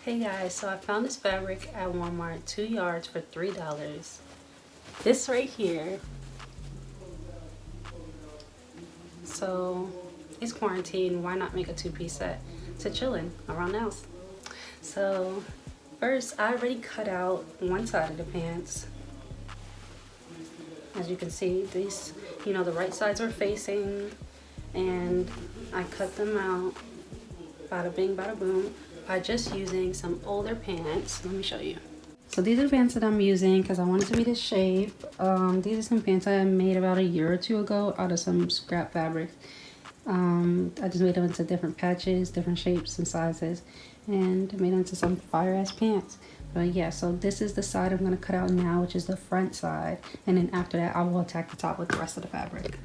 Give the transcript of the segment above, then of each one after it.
Hey guys, so I found this fabric at Walmart, 2 yards for $3. This right here. So it's quarantine, why not make a 2-piece set to chillin' around the house? So first, I already cut out one side of the pants. As you can see, these, the right sides are facing, and I cut them out, bada bing, bada boom, by just using some older pants. Let me show you. So these are pants that I'm using because I want it to be this shape. These are some pants I made about a year or two ago out of some scrap fabric. I just made them into different patches, different shapes and sizes, and made them into some fire ass pants. But yeah, so this is the side I'm gonna cut out now, which is the front side, and then after that I will attack the top with the rest of the fabric.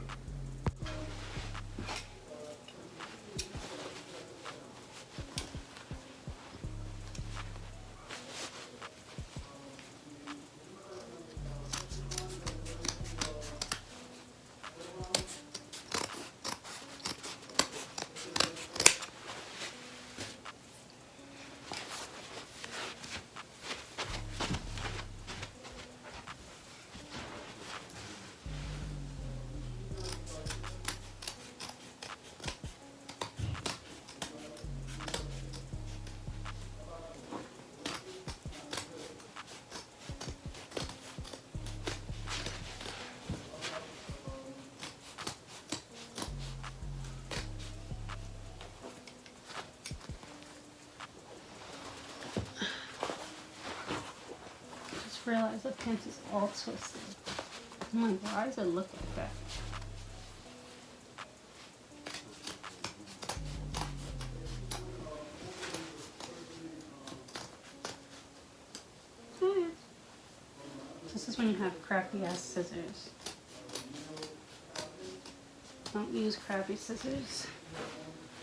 Realize the pants is all twisted. I'm like, why does it look like that? This is when you have crappy ass scissors. Don't use crappy scissors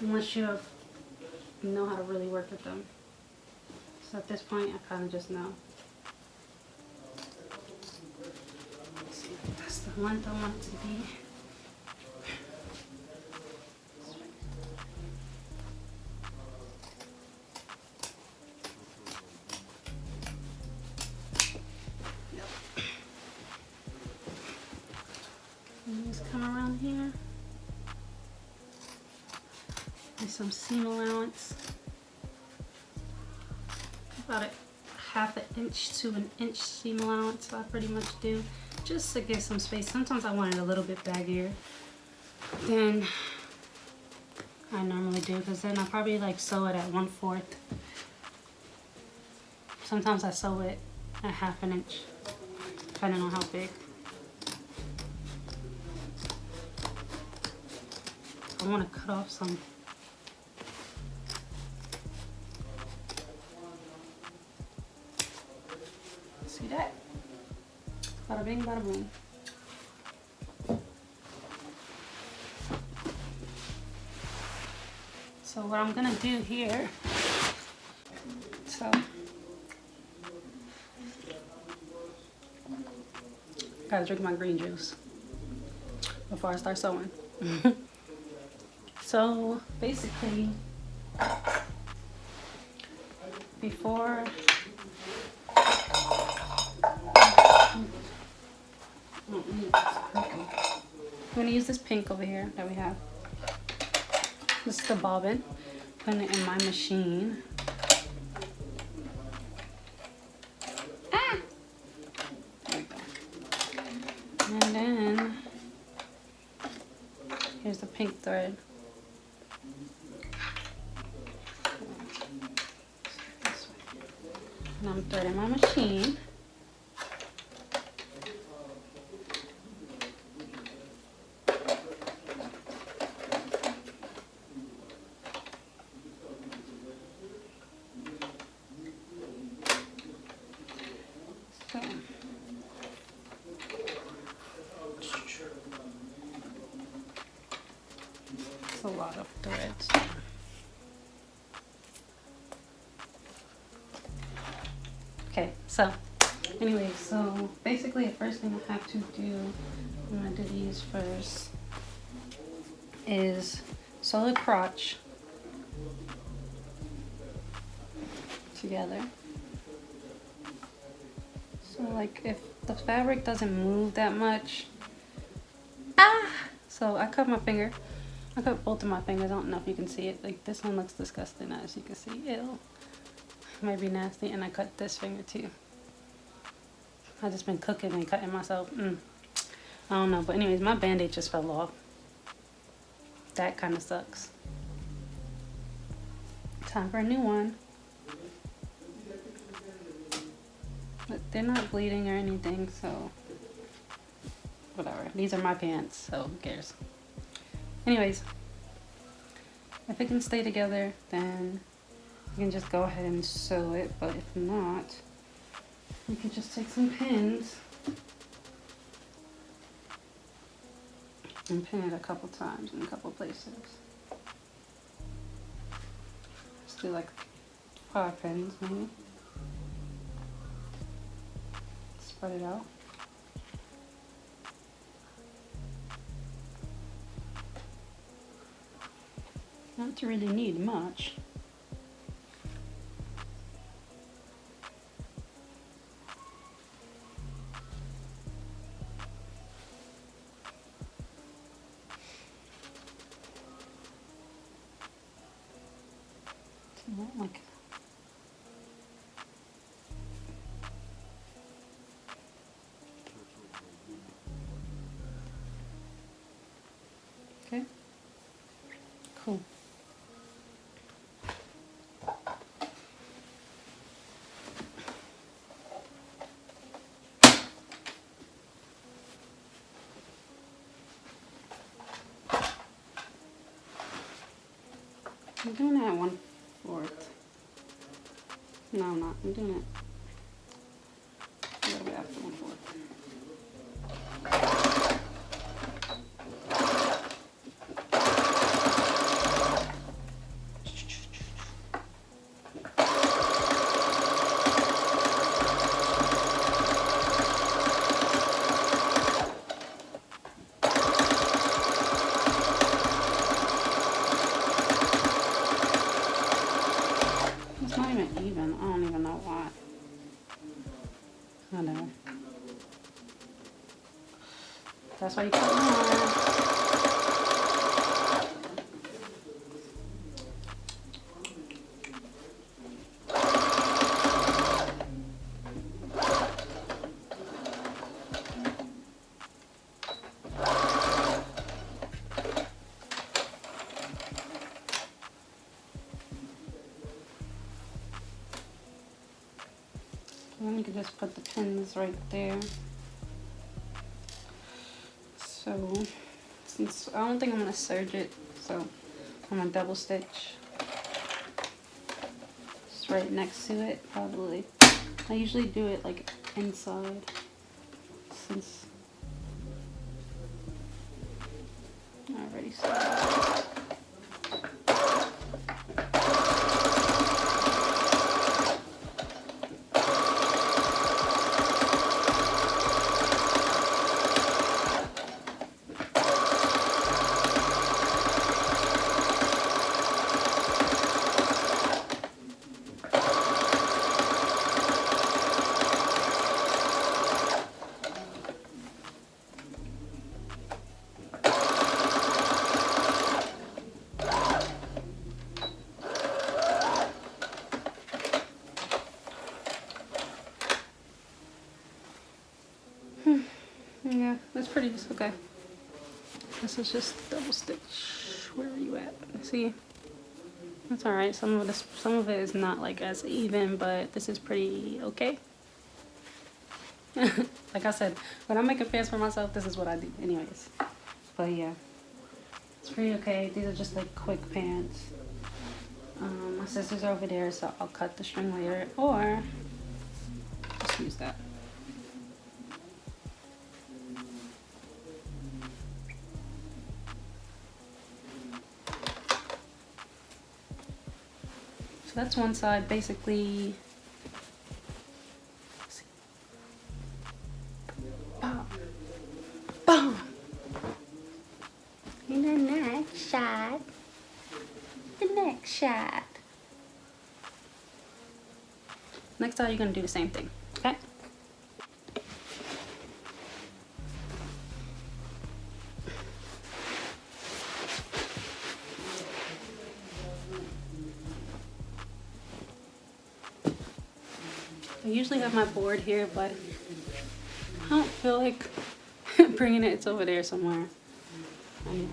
unless you know how to really work with them. So at this point, I kind of just know. That's the length I want it to be. Yep. And just come around here. And some seam allowance. About a half an inch to an inch seam allowance, I pretty much do, just to give some space. Sometimes I want it a little bit baggier than I normally do, because then I probably like sew it at 1/4. Sometimes I sew it at half an inch, depending on how big. I want to cut off some. See that? Bada bing, bada boom. So what I'm gonna do here, gotta drink my green juice before I start sewing. So basically, before I'm gonna use this pink over here that we have. This is the bobbin. Putting it in my machine. Ah! There we go. And then here's the pink thread. And I'm threading my machine. It's a lot of threads. Okay, so anyway, so basically the first thing I have to do, I'm gonna do these first. is sew the crotch together. So like if the fabric doesn't move that much, so I cut my finger. I cut both of my fingers. I don't know if you can see it. Like this one looks disgusting, as you can see. Ew. It might be nasty. And I cut this finger too. I just been cooking and cutting myself. I don't know. But anyways, my band-aid just fell off. That kind of sucks. Time for a new one. But they're not bleeding or anything, so whatever. These are my pants, so who cares? Anyways, if it can stay together, then you can just go ahead and sew it. But if not, you can just take some pins and pin it a couple times in a couple places. Just do like 5 pins maybe. Spread it out. Not to really need much. Like okay, cool. I'm doing it at 1/4. No, I'm not. I'm doing it a little bit after 1/4. It's not even even. I don't even know why. I know. That's why you cut more. And then you can just put the pins right there. So, since I don't think I'm gonna serge it, so I'm gonna double stitch just right next to it, probably. I usually do it like inside, since I already started. Yeah, that's pretty okay. This is just double stitch. Where are you at? See, that's all right. Some of it is not like as even, but this is pretty okay. Like I said, when I'm making pants for myself, this is what I do, anyways. But yeah, it's pretty okay. These are just like quick pants. My scissors are over there, so I'll cut the string later, or just use that. So that's one side, basically. Boom! Boom! Ain't that nice? side. The next side. Next side, you're gonna do the same thing, okay? I usually have my board here, but I don't feel like bringing it. It's over there somewhere. Anyways.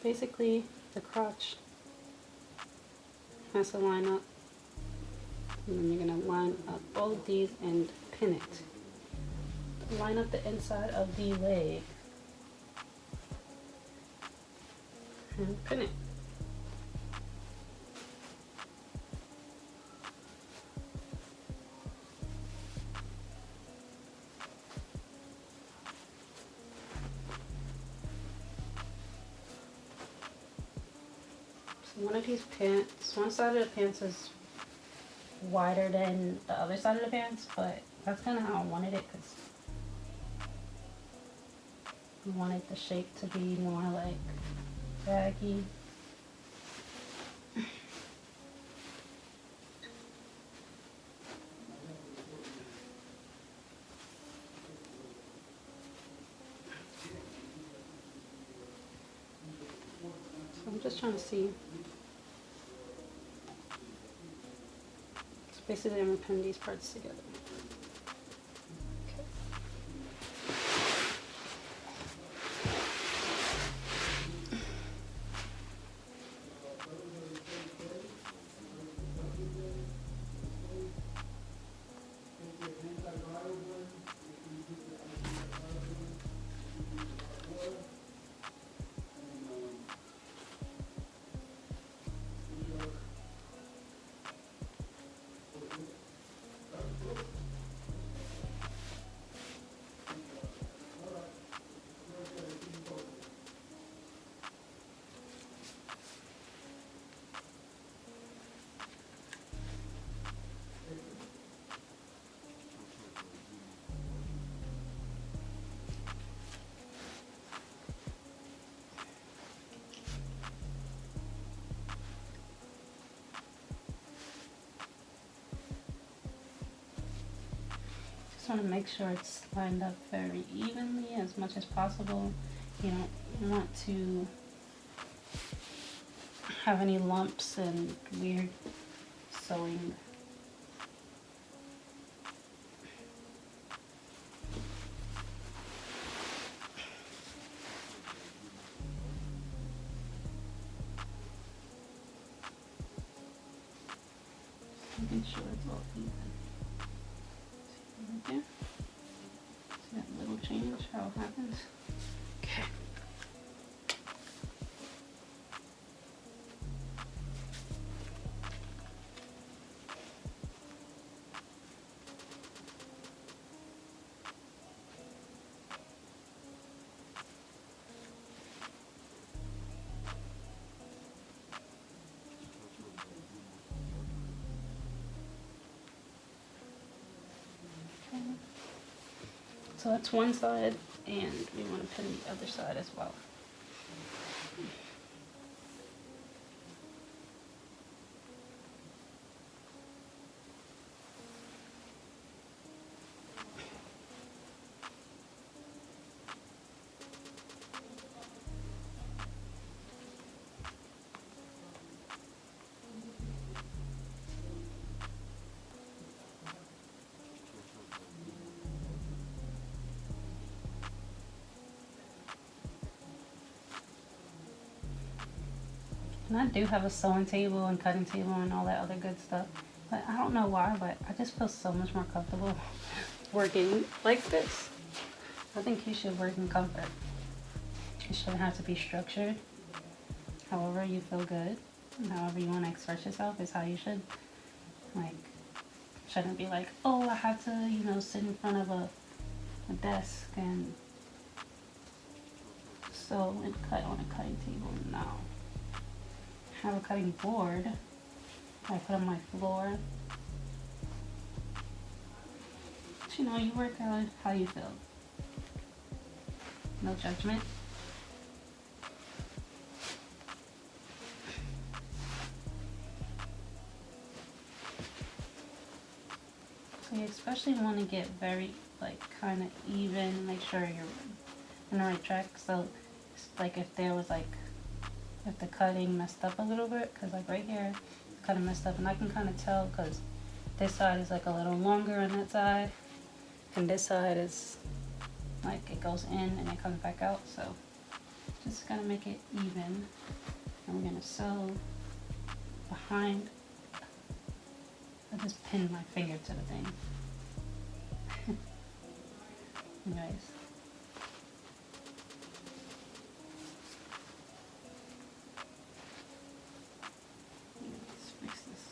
Basically, the crotch has to line up. And then you're gonna line up all of these and pin it. Line up the inside of the leg. And pin it. So one of these pants, one side of the pants is wider than the other side of the pants, but that's kind of how I wanted it because I wanted the shape to be more like baggy. So I'm just trying to see. So basically I'm going to pin these parts together. Just want to make sure it's lined up very evenly as much as possible. You don't want to have any lumps and weird sewing. Making sure it's all even. See right there? See that little change, how it happens? Okay. So that's one side, and we want to pin the other side as well. And I do have a sewing table and cutting table and all that other good stuff. But I don't know why, but I just feel so much more comfortable working like this. I think you should work in comfort. You shouldn't have to be structured. However you feel good and however you want to express yourself is how you should. Like, shouldn't be like, oh, I have to, sit in front of a desk and sew and cut on a cutting table. No. Have a cutting board I put on my floor. You know, you work out how you feel. No judgment. So you especially want to get very, like, kind of even, make sure you're in the right track. So, like, if there was, like, if the cutting messed up a little bit, because, like, right here, it's kind of messed up, and I can kind of tell because this side is, like, a little longer on that side, and this side is, like, it goes in and it comes back out. So just gonna make it even, and we're gonna sew behind. I just pinned my finger to the thing. Anyways. Let's fix this.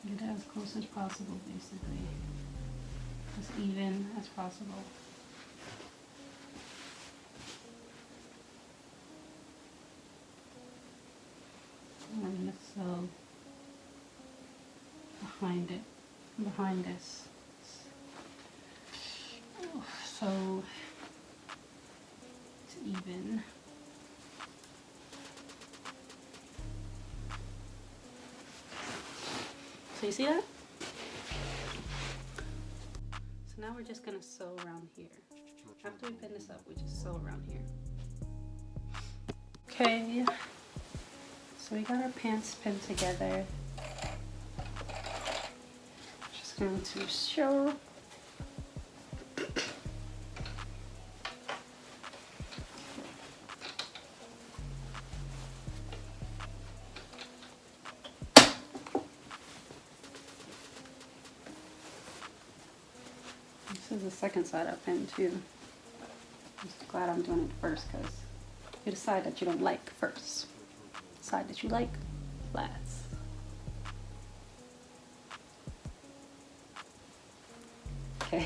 Get it as close as possible, basically. As even as possible. And I'm gonna sew behind it, behind this. So it's even. So you see that? So now we're just gonna sew around here. After we pin this up, we just sew around here. Okay, so we got our pants pinned together. Just going to show. This is the second side I pinned too. I'm just glad I'm doing it first because you decide that you don't like first. Side that you like last. Okay.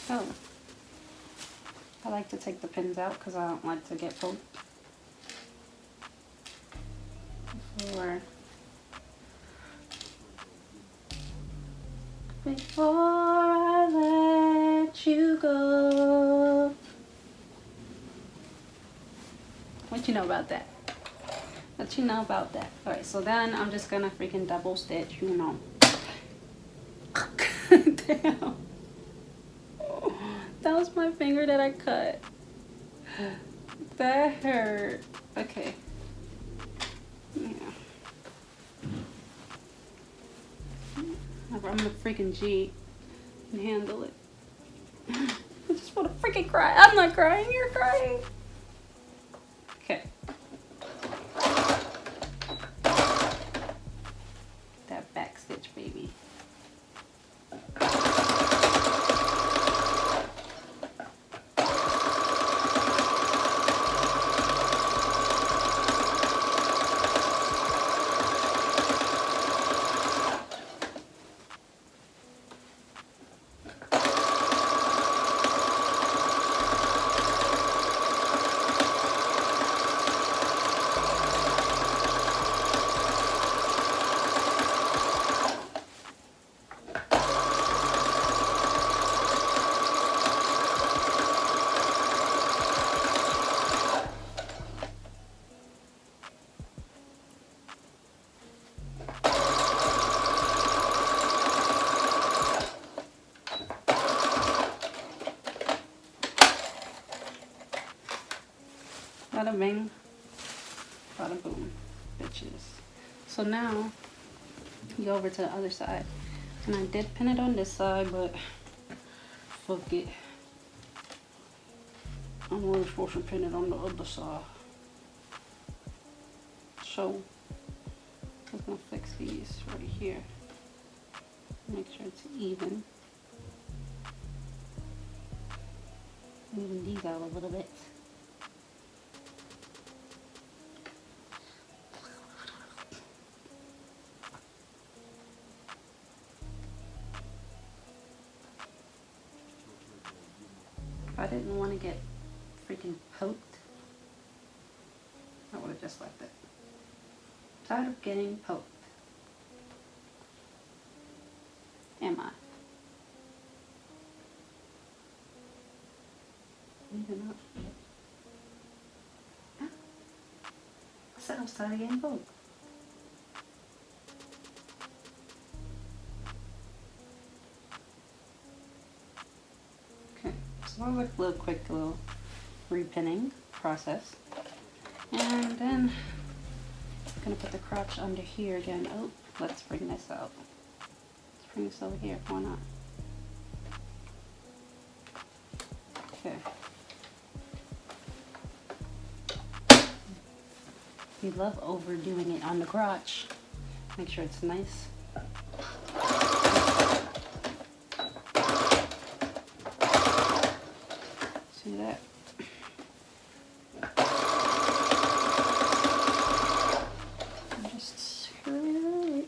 So, I like to take the pins out because I don't like to get poked. Before I let you go. What you know about that? What you know about that? Alright, so then I'm just gonna freaking double stitch, you know. Damn. That was my finger that I cut. That hurt. Okay. Yeah. I'm a freaking G and handle it. I just want to freaking cry. I'm not crying, you're crying. Okay. That back stitch, baby. Bada bing. Bada boom, bitches. So now you go over to the other side. And I did pin it on this side, but fuck it. I'm only supposed to pin it on the other side. So I'm gonna fix these right here. Make sure it's even. Even these out a little bit. If I didn't want to get freaking poked, I would have just left it. Tired of getting poked. Am I? Even up. Huh? I said I was tired of getting poked. Okay, so that was like a little quick little repinning process. And then I'm gonna put the crotch under here again. Oh, let's bring this out. Let's bring this over here, why not? Okay. We love overdoing it on the crotch. Make sure it's nice. See that? Just screw it.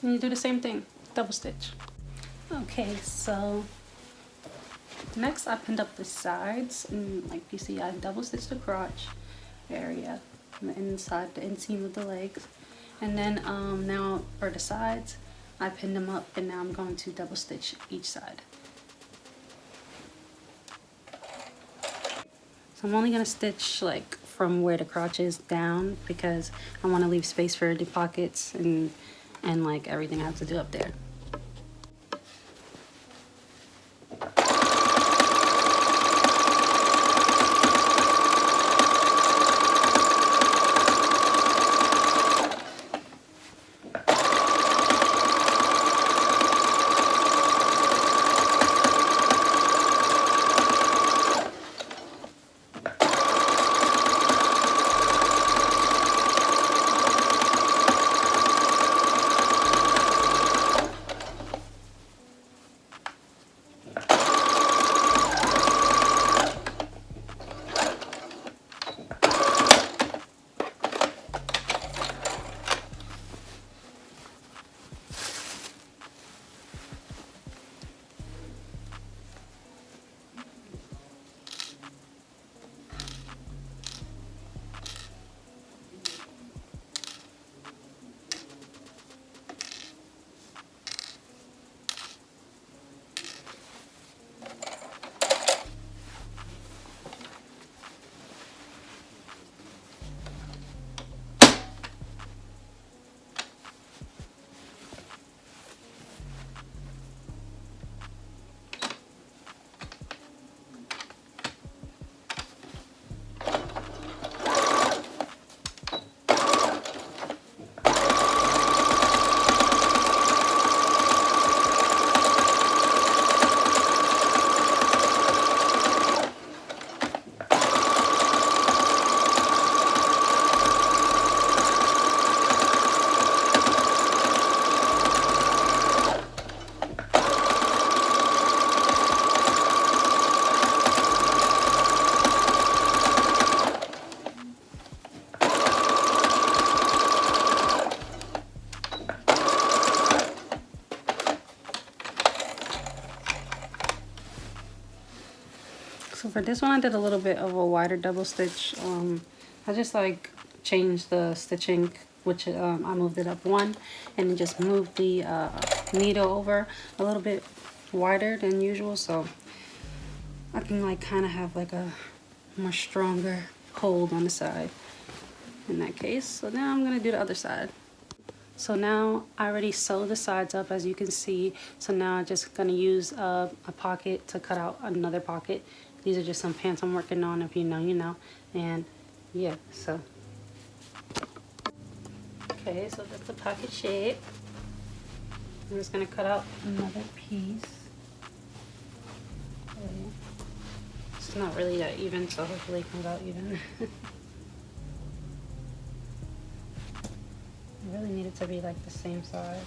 And you do the same thing, double stitch. Okay, so next I pinned up the sides, and like you see I double stitched the crotch area on the inside, the inseam of the legs. And then now for the sides, I pinned them up, and now I'm going to double stitch each side. So I'm only gonna stitch like from where the crotch is down, because I want to leave space for the pockets and like everything I have to do up there. for this one, I did a little bit of a wider double stitch. I just like changed the stitching, which I moved it up one, and then just moved the needle over a little bit wider than usual, so I can like kind of have like a more stronger hold on the side in that case. So now I'm gonna do the other side. So now I already sewed the sides up, as you can see. So now I'm just gonna use a pocket to cut out another pocket. These are just some pants I'm working on. If you know, you know. And yeah, so. Okay, so that's the pocket shape. I'm just gonna cut out another piece. Okay. It's not really that even, so hopefully it comes out even. I really need it to be like the same size.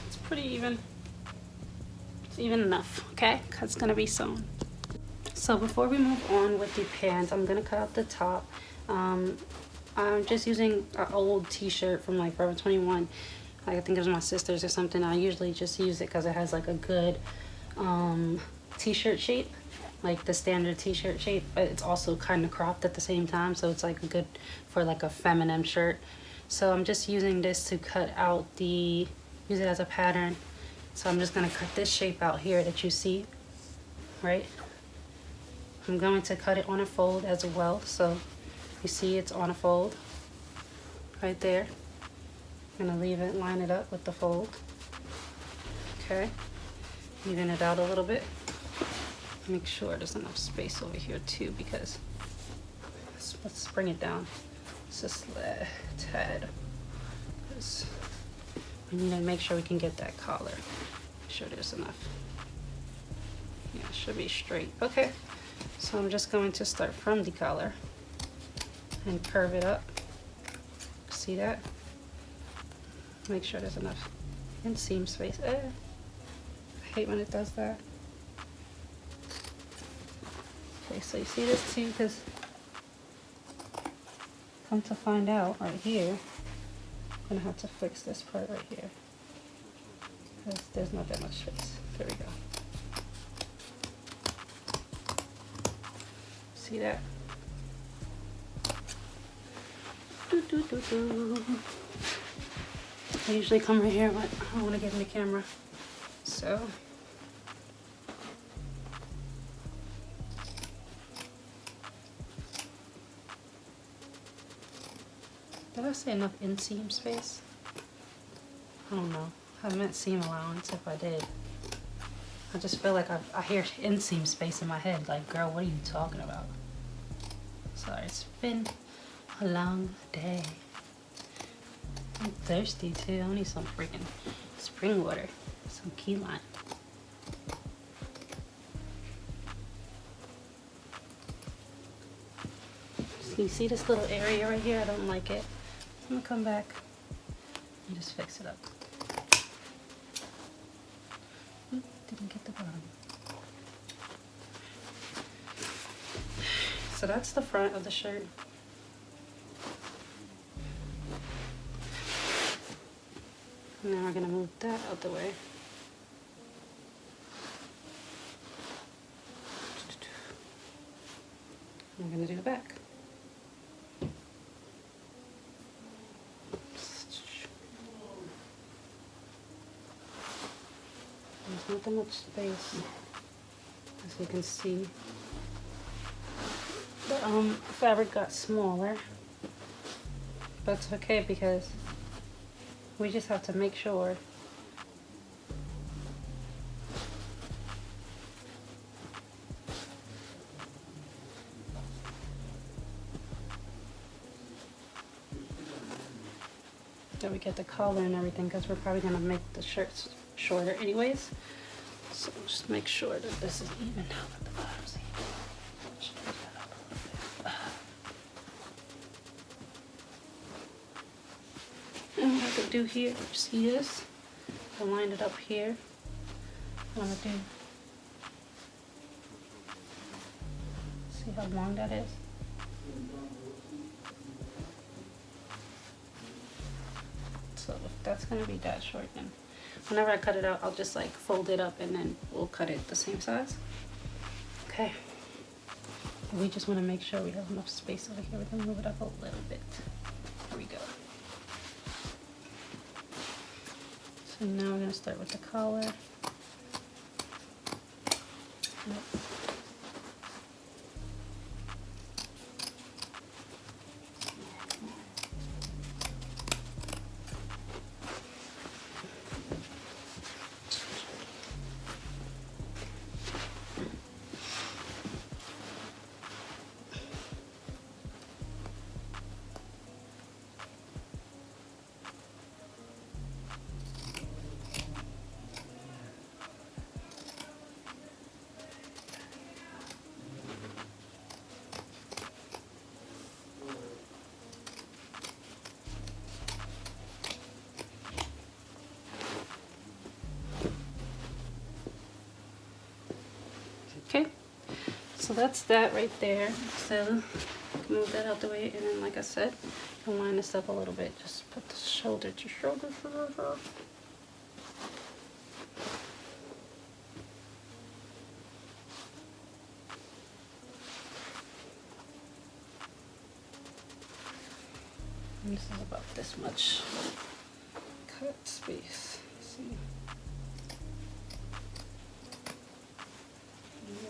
It's pretty even. It's even enough, okay? Because it's going to be sewn. So before we move on with the pants, I'm going to cut out the top. I'm just using an old t-shirt from like Forever 21. I think it was my sister's or something. I usually just use it because it has like a good t-shirt shape, like the standard t-shirt shape, but it's also kind of cropped at the same time, so it's like good for like a feminine shirt. So I'm just using this to cut out use it as a pattern. So I'm just going to cut this shape out here that you see, right? I'm going to cut it on a fold as well. So you see it's on a fold right there. I'm going to leave it, line it up with the fold. Okay. Even it out a little bit. Make sure there's enough space over here too, because let's bring it down just a tad. We need to make sure we can get that collar. Make sure there's enough. Yeah, it should be straight. Okay, so I'm just going to start from the collar and curve it up. See that? Make sure there's enough inseam space. I hate when it does that. Okay, so you see this too, because come to find out right here, I'm gonna have to fix this part right here, because there's not that much space. There we go. See that? I usually come right here, but I don't want to get in the camera. So did I say enough inseam space? I don't know. I meant seam allowance if I did. I just feel like I hear inseam space in my head. Like, girl, what are you talking about? Sorry, it's been a long day. I'm thirsty too. I need some freaking spring water. Some key lime. So you see this little area right here? I don't like it. I'm gonna come back and just fix it up. Oop, didn't get the bottom. So that's the front of the shirt. And now we're gonna move that out the way. I'm gonna do the back. There's not that much space, as you can see. The fabric got smaller, but it's okay because we just have to make sure that we get the collar and everything, because we're probably going to make the shirts shorter anyways. So just make sure that this is even out at the bottom. See? Straighten it up a little bit. And what I could do here, see this? I'll line it up here. I'm going to do, see how long that is? So if that's going to be that short, then whenever I cut it out, I'll just like fold it up and then we'll cut it the same size. Okay. We just want to make sure we have enough space over here. We're going to move it up a little bit. Here we go. So now we're going to start with the collar. Yep. Okay, so that's that right there. So move that out the way, and then like I said, I'll line this up a little bit. Just put the shoulder to shoulder. And this is about this much cut space. See?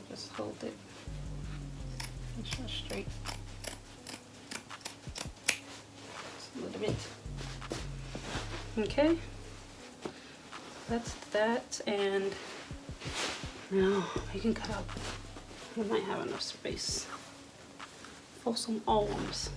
Just hold it, make sure it's straight, just a little bit. Okay, that's that, and now we can cut out. We might have enough space for some arms.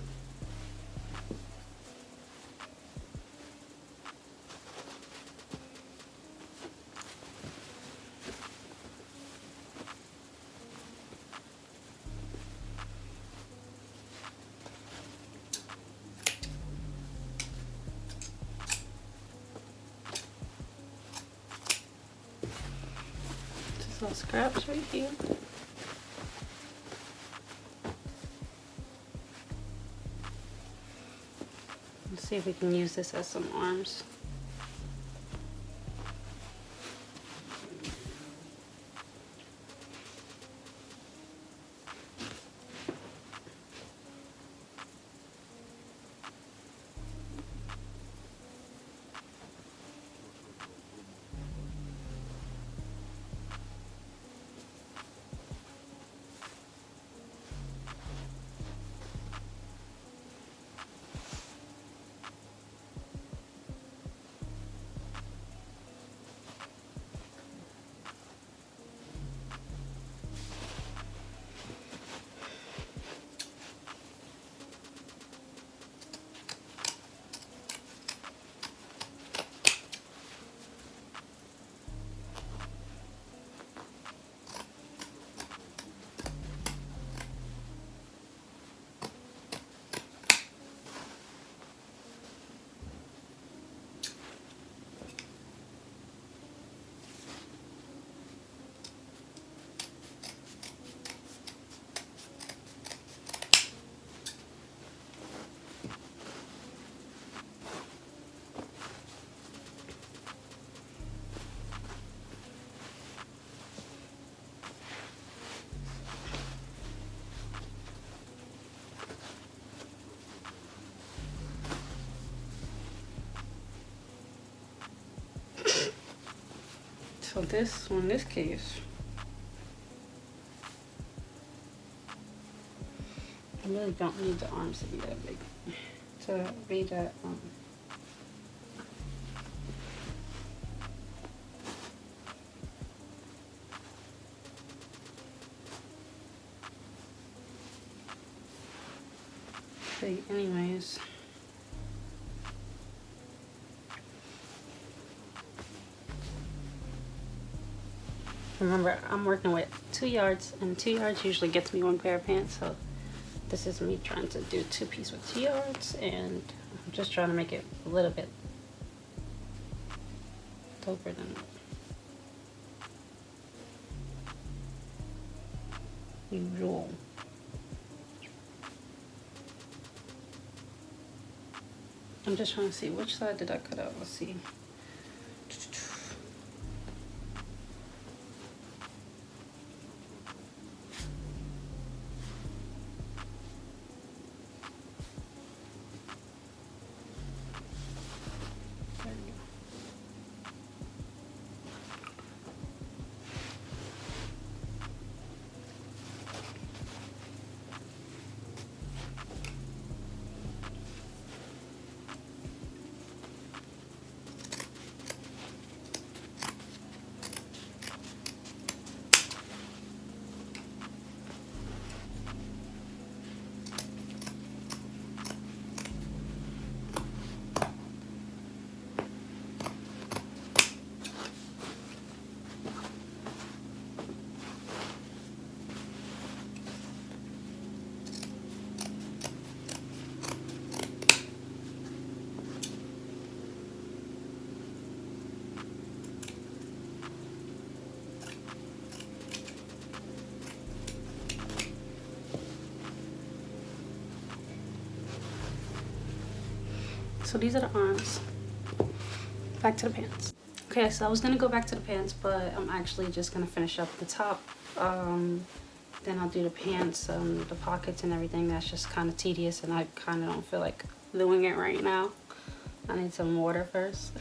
Little scraps right here. Let's see if we can use this as some arms. So in this case, I really don't need the arms to be that big, to be that big anyways. Remember, I'm working with 2 yards, and 2 yards usually gets me 1 pair of pants, so this is me trying to do 2-piece with 2 yards, and I'm just trying to make it a little bit doper than usual. I'm just trying to see which side did I cut out. Let's see. So these are the arms. Back to the pants. Okay, so I was gonna go back to the pants, but I'm actually just gonna finish up the top. Then I'll do the pants, the pockets and everything. That's just kind of tedious, and I kind of don't feel like doing it right now. I need some water first.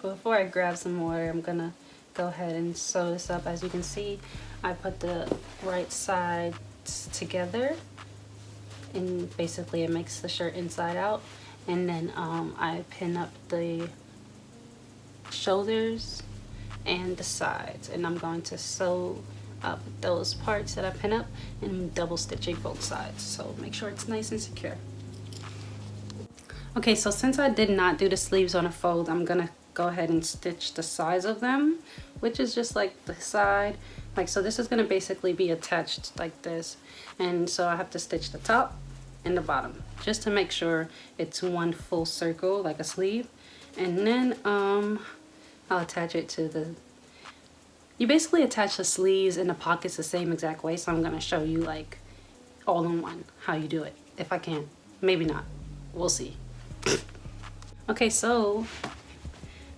But before I grab some water, I'm gonna go ahead and sew this up. As you can see, I put the right sides together, and basically it makes the shirt inside out. And then I pin up the shoulders and the sides, and I'm going to sew up those parts that I pin up, and I'm double stitching both sides, so make sure it's nice and secure. Okay, so since I did not do the sleeves on a fold, I'm gonna go ahead and stitch the sides of them, which is just like the side, like so. This is gonna basically be attached like this, and so I have to stitch the top and the bottom just to make sure it's one full circle like a sleeve. And then I'll attach it to the, you basically attach the sleeves and the pockets the same exact way, so I'm going to show you like all in one how you do it, if I can. Maybe not, we'll see. Okay, so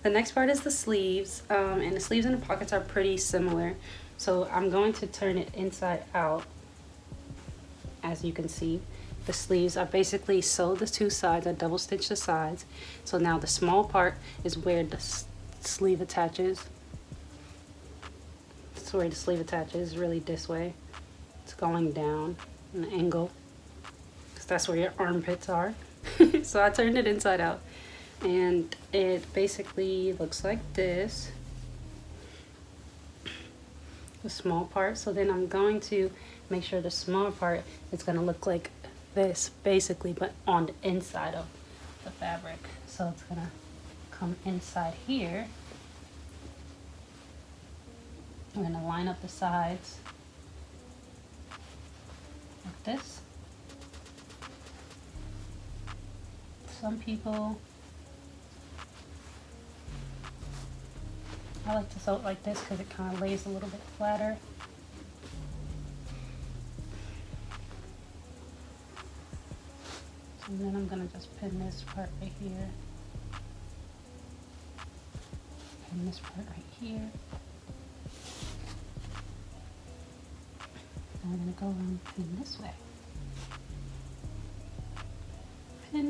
the next part is the sleeves, and the sleeves and the pockets are pretty similar, so I'm going to turn it inside out. As you can see, the sleeves, I basically sewed the 2 sides, I double stitched the sides. So now the small part is where the sleeve attaches. It's where the sleeve attaches, really this way. It's going down an angle, because that's where your armpits are. So I turned it inside out, and it basically looks like this. The small part. So then I'm going to make sure the small part is going to look like this basically, but on the inside of the fabric. So it's gonna come inside here. I'm gonna line up the sides like this. Some people, I like to sew it like this because it kind of lays a little bit flatter. And then I'm gonna just pin this part right here. Pin this part right here. And we're gonna go around and pin this way. Pin.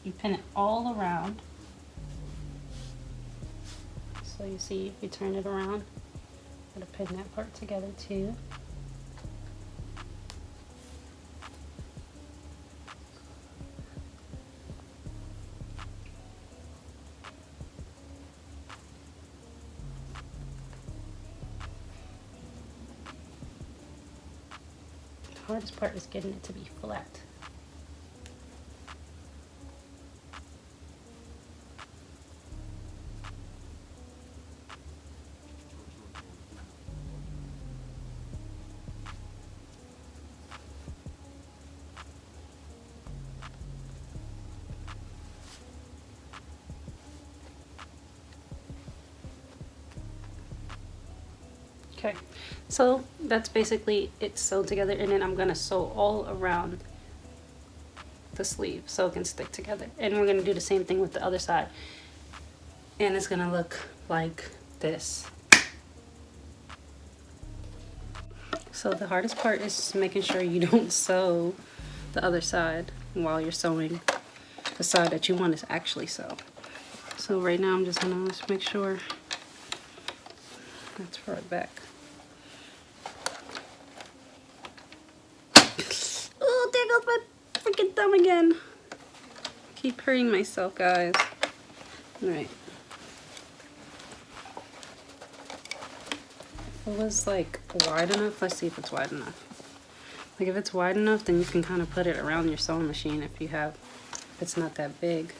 you pin it all around. So you see, if you turn it around, gotta pin that part together too. The hardest part is getting it to be flat. Okay, so that's basically it sewn together, and then I'm gonna sew all around the sleeve so it can stick together. And we're gonna do the same thing with the other side, and it's gonna look like this. So the hardest part is making sure you don't sew the other side while you're sewing the side that you want to actually sew. So right now I'm just gonna make sure that's for it back. Oh, there goes my freaking thumb again. Keep hurting myself, guys. Alright. It was like wide enough. Let's see if it's wide enough. Like if it's wide enough, then you can kind of put it around your sewing machine if it's not that big.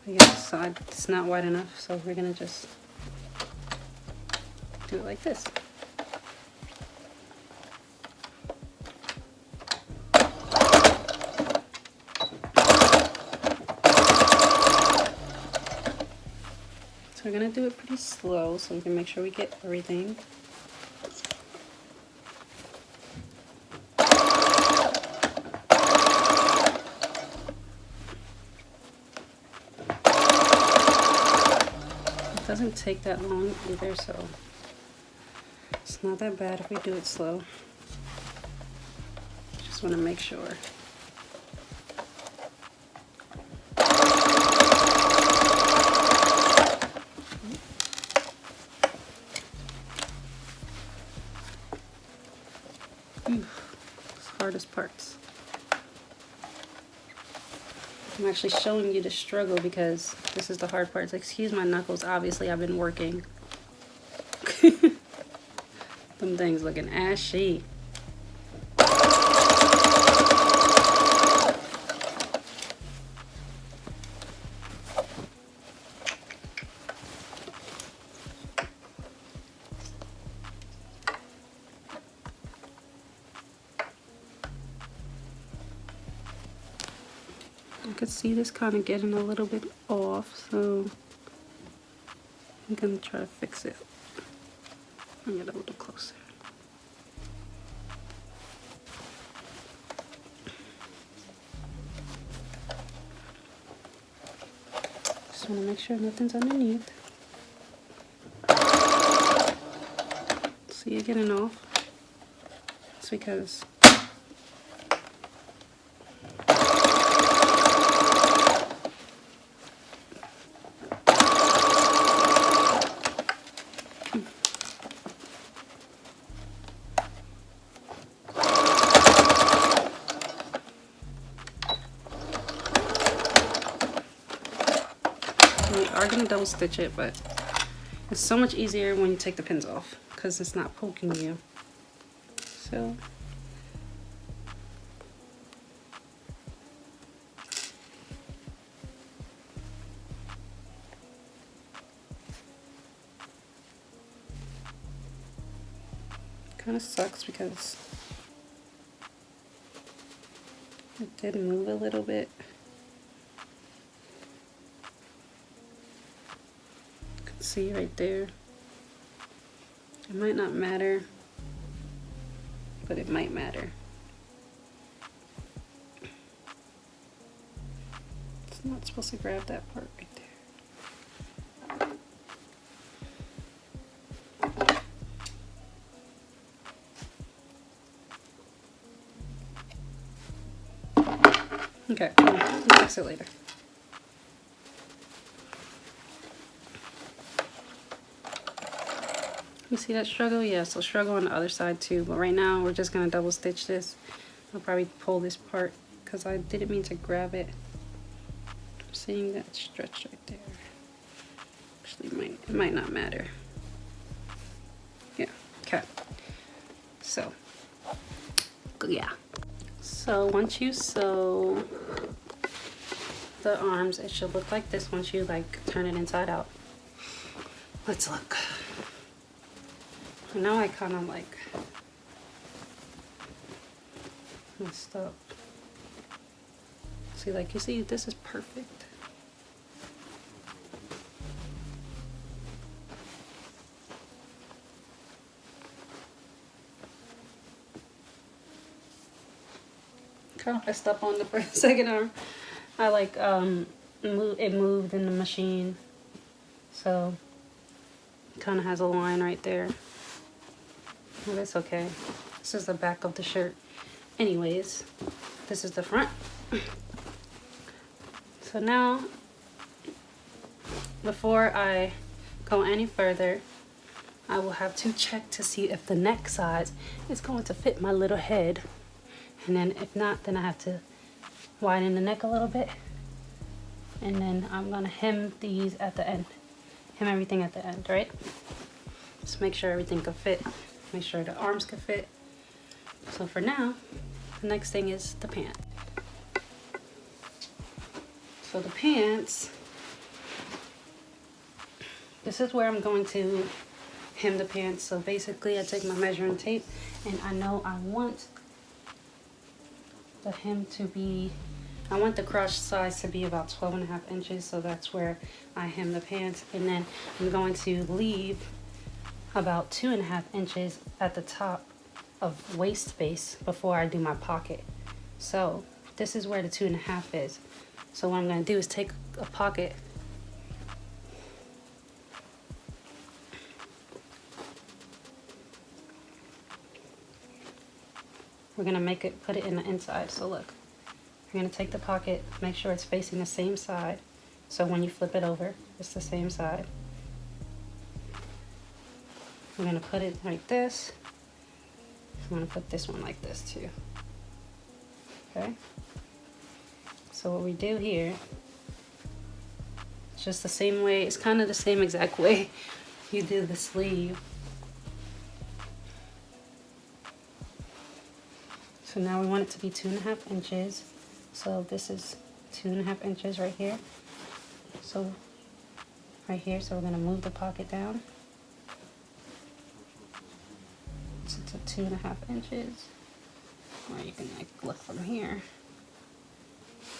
I guess it's not wide enough, so we're gonna just do it like this. So we're gonna do it pretty slow so we can make sure we get everything. It doesn't take that long either, so it's not that bad if we do it slow. Just want to make sure. Hardest parts. I'm actually showing you the struggle because this is the hard parts. Excuse my knuckles, obviously I've been working. Them things looking ashy. I could see this kind of getting a little bit off, so I'm gonna try to fix it. Bring it a little closer. Just want to make sure nothing's underneath. See it getting off? It's because we are going to double stitch it, but it's so much easier when you take the pins off because it's not poking you. So kind of sucks because it did move a little bit. See right there, it might not matter, but it might matter. It's not supposed to grab that part right there. Okay, we'll fix it later. You see that struggle? Yeah, so struggle on the other side too. But right now we're just gonna double stitch this. I'll probably pull this part because I didn't mean to grab it. I'm seeing that stretch right there. Actually, it might not matter. Yeah, okay. So, yeah. So once you sew the arms, it should look like this once you like turn it inside out. Let's look. Now I kind of like messed up. See, like you see, this is perfect. Kind of messed up on the second arm. I like it moved in the machine, so it kind of has a line right there. But it's okay. This is the back of the shirt. Anyways, this is the front. So now, before I go any further, I will have to check to see if the neck size is going to fit my little head. And then if not, then I have to widen the neck a little bit. And then I'm gonna hem these at the end. Hem everything at the end, right? Just make sure everything can fit. Make sure the arms can fit. So for now, the next thing is the pant. So the pants, this is where I'm going to hem the pants. So basically I take my measuring tape and I know I want the hem to be, I want the crotch size to be about 12.5 inches. So that's where I hem the pants. And then I'm going to leave about 2.5 inches at the top of waist space before I do my pocket. So this is where the 2.5 is. So what I'm going to do is take a pocket we're going to put it in the inside. So look, you're going to take the pocket, make sure it's facing the same side. So when you flip it over, it's the same side. I'm going to put it like this. I'm going to put this one like this too. Okay? So what we do here, it's just the same way, it's kind of the same exact way you do the sleeve. So now we want it to be 2.5 inches. So this is 2.5 inches right here. So right here, so we're going to move the pocket down. So to 2.5 inches. Or you can like look from here.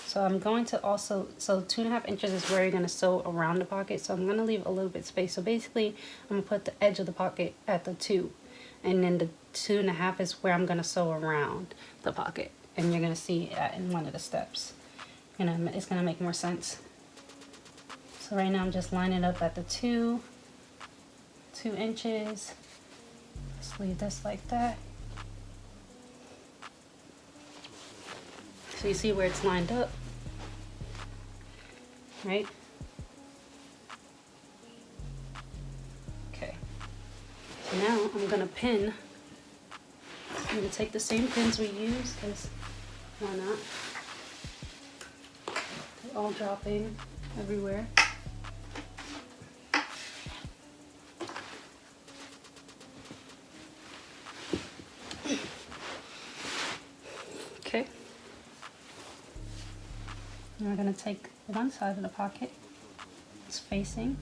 So I'm going to also, so 2.5 inches is where you're going to sew around the pocket. So I'm going to leave a little bit space. So basically, I'm going to put the edge of the pocket at the 2. And then the 2.5 is where I'm going to sew around the pocket. And you're going to see that in one of the steps. And it's going to make more sense. So right now I'm just lining up at the 2 inches. Just leave this like that. So you see where it's lined up, right? Okay. So now I'm gonna pin. I'm gonna take the same pins we used, because why not? They're all dropping everywhere. Okay. Now we're going to take one side of the pocket, it's facing,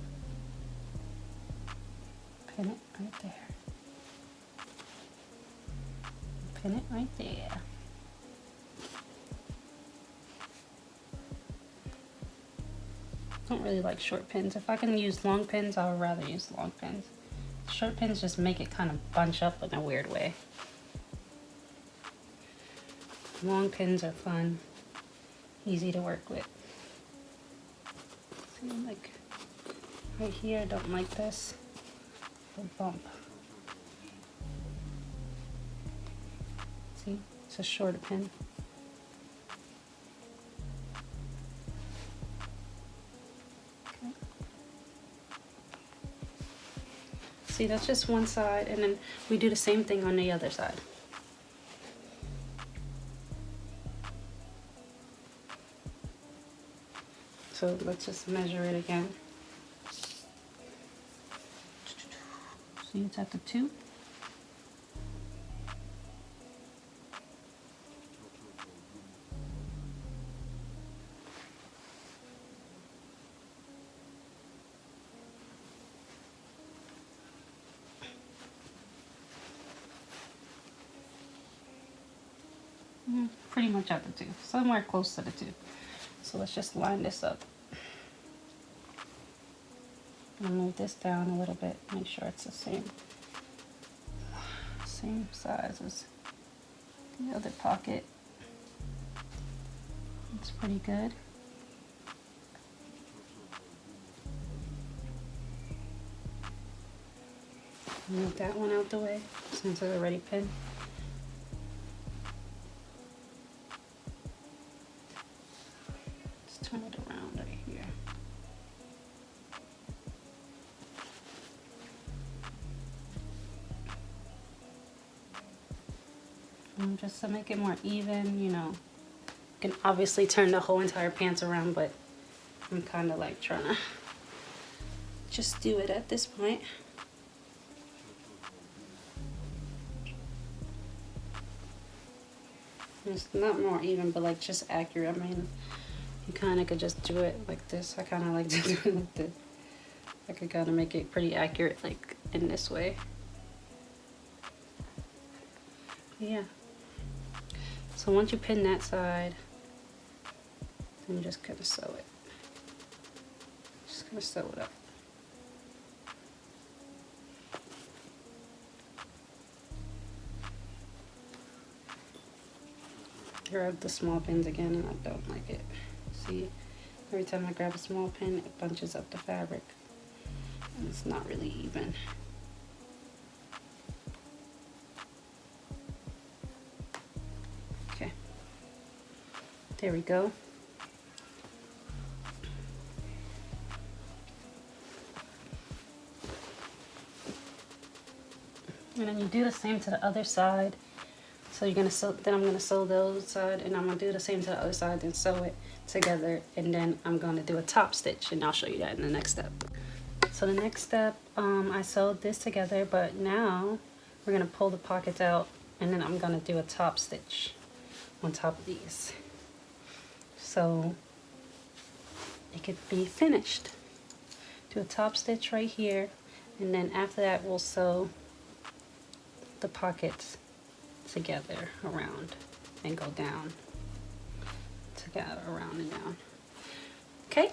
pin it right there, pin it right there. I don't really like short pins. If I can use long pins, I would rather use long pins. Short pins just make it kind of bunch up in a weird way. Long pins are fun, easy to work with. See, like right here, I don't like this, the bump. See, it's a shorter pin. See, that's just one side, and then we do the same thing on the other side. So let's just measure it again. See, it's at the 2. Pretty much at the 2, somewhere close to the 2. So let's just line this up. I'll move this down a little bit, make sure it's the same size as the other pocket. It's pretty good. Move that one out the way since it's already pinned. Let's turn it around right here. And just to make it more even, you know, you can obviously turn the whole entire pants around, but I'm kind of like trying to just do it at this point. It's not more even, but like just accurate. I mean, you kind of could just do it like this. I kind of like to do it like this. I could kind of make it pretty accurate, like in this way. Yeah. So once you pin that side, then you just kind of sew it. Just kind of sew it up. Grab the small pins again, and I don't like it. See, every time I grab a small pin, it bunches up the fabric, and it's not really even. Okay, there we go. And then you do the same to the other side. So you're gonna sew, then I'm gonna sew the other side, and I'm gonna do the same to the other side, then sew it together, and then I'm gonna do a top stitch, and I'll show you that in the next step. So the next step, I sewed this together, but now we're gonna pull the pockets out, and then I'm gonna do a top stitch on top of these, so it could be finished. Do a top stitch right here, and then after that we'll sew the pockets together around and go down together, around and down. Okay,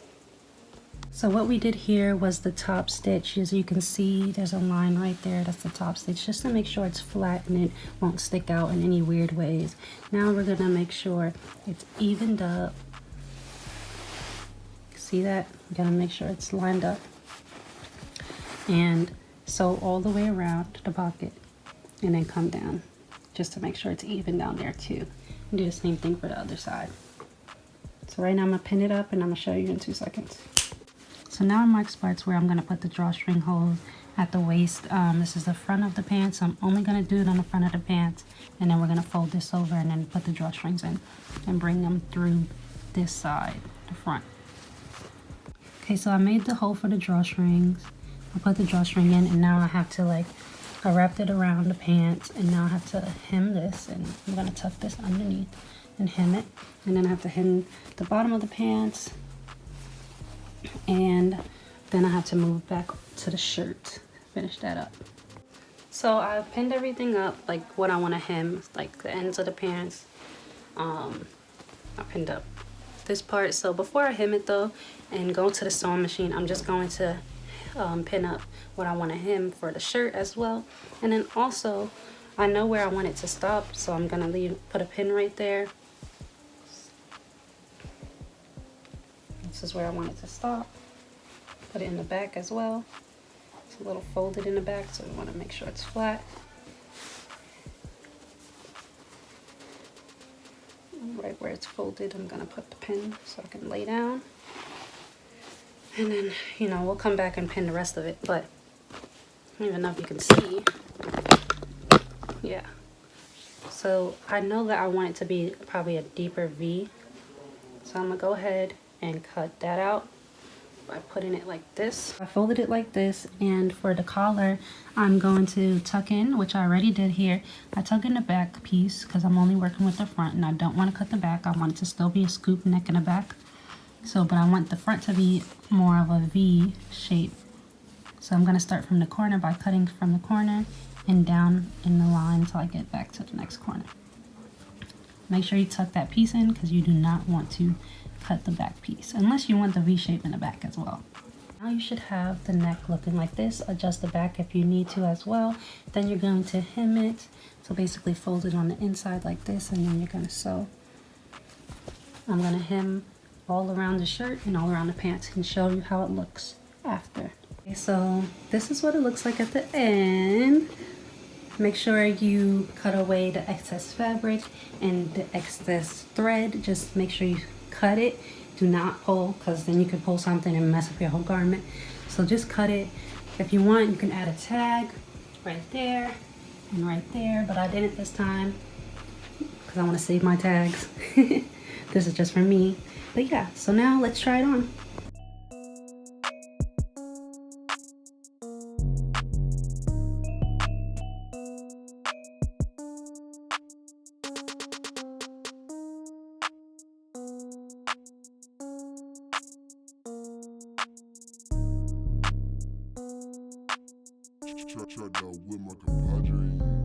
so what we did here was the top stitch. As you can see, there's a line right there, that's the top stitch, just to make sure it's flat and it won't stick out in any weird ways. Now we're gonna make sure it's evened up. See that? We gotta make sure it's lined up, and sew all the way around the pocket, and then come down, just to make sure it's even down there too. And do the same thing for the other side. So right now I'm gonna pin it up, and I'm gonna show you in 2 seconds. So now our mark spots where I'm gonna put the drawstring hole at the waist. This is the front of the pants, so I'm only gonna do it on the front of the pants, and then we're gonna fold this over and then put the drawstrings in and bring them through this side, the front. Okay, so I made the hole for the drawstrings. I put the drawstring in, and now I have to I wrapped it around the pants, and now I have to hem this, and I'm gonna tuck this underneath and hem it, and then I have to hem the bottom of the pants, and then I have to move back to the shirt, finish that up. So I pinned everything up, like what I want to hem, like the ends of the pants. I pinned up this part. So before I hem it though and go to the sewing machine, I'm just going to pin up what I want to hem for the shirt as well. And then also I know where I want it to stop, so I'm gonna put a pin right there. This is where I want it to stop. Put it in the back as well. It's a little folded in the back, so we want to make sure it's flat. Right where it's folded, I'm gonna put the pin so I can lay down. And then, you know, we'll come back and pin the rest of it, but don't even know if you can see. Yeah. So I know that I want it to be probably a deeper V. So I'm gonna go ahead and cut that out by putting it like this. I folded it like this, and for the collar, I'm going to tuck in, which I already did here. I tuck in the back piece because I'm only working with the front and I don't want to cut the back. I want it to still be a scoop neck in the back. So, but I want the front to be more of a V shape. So I'm going to start from the corner by cutting from the corner and down in the line until I get back to the next corner. Make sure you tuck that piece in because you do not want to cut the back piece unless you want the V shape in the back as well. Now you should have the neck looking like this. Adjust the back if you need to as well. Then you're going to hem it. So basically fold it on the inside like this, and then you're going to sew. I'm going to hem all around the shirt and all around the pants and show you how it looks after. Okay, so this is what it looks like at the end. Make sure you cut away the excess fabric and the excess thread. Just make sure you cut it. Do not pull, because then you could pull something and mess up your whole garment. So just cut it. If you want, you can add a tag right there and right there, but I didn't this time because I want to save my tags. This is just for me. But yeah, so now let's try it on. Check out with my compadre.